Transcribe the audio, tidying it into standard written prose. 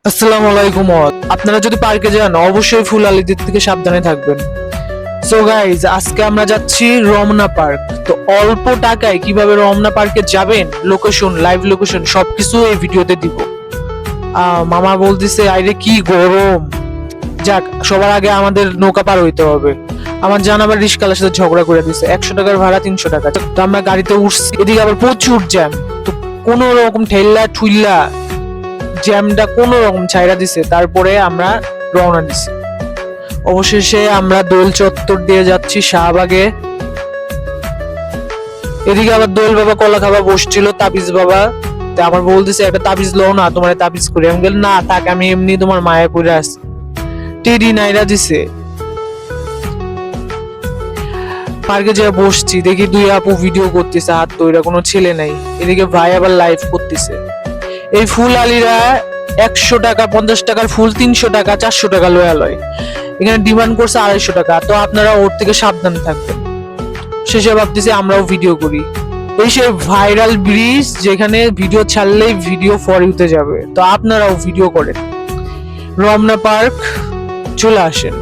আসসালামু আলাইকুম। আপনারা যদি পার্কে যান অবশ্যই ফুল আলীদের থেকে সাবধানে থাকবেন। সো গাইজ, আজকে আমরা যাচ্ছি রমনা পার্ক। তো অল্প টাকায় কিভাবে রমনা পার্কে যাবেন, লোকেশন, লাইভ লোকেশন সবকিছু এই ভিডিওতে দিব। মামা বলতেছে আইরে কি গরম। যাক, সবার আগে আমাদের নৌকা পার হইতে হবে। আমার জানাবার রিস্কালার সাথে ঝগড়া করে দিছে, 100 টাকার ভাড়া 300 টাকা। তো আমরা গাড়িতে উঠছি, এদিকে আবার প্রচুর জ্যাম। তো কোন রকম ঠেল্লা ঠুইল্লা জ্যামটা কোন রকম ছাইরা দিছে, তারপরে আমরা রওনা দিছি। অবশেষে আমরা দোল চত্বর দিয়ে যাচ্ছি শাহবাগে। এদিকে আবার দোল বাবা কলা খাবা বসছিল, তাবিজ বাবা। তা আমার বলতেছে একটা তাবিজ লও না, তোমার তাবিজ করি। আমি বললাম না থাক, আমি এমনি তোমার মায়া করে আছি। টেডি নাইরা দিছে। পার্কে যে বসছি, দেখি দুই আপু ভিডিও করতেছে, হাত তৈরা কোনো ছেলে নাই। এদিকে ভাই আবার লাইভ করতেছে। এই ফুল আলীরা 100 টাকা, 50 টাকার ফুল 300 টাকা, 400 টাকা লয়া লয়। এখানে ডিমান্ড করছে 250 টাকা। তো আপনারা ওর থেকে সাবধান থাকবেন। শেষে ভাবতেছি আমরাও ভিডিও করি। এই সে ভাইরাল ব্রিজ, যেখানে ভিডিও ছাড়লেই ভিডিও ফর ইউতে যাবে। তো আপনারাও ভিডিও করেন। রমনা পার্ক চলে আসেন।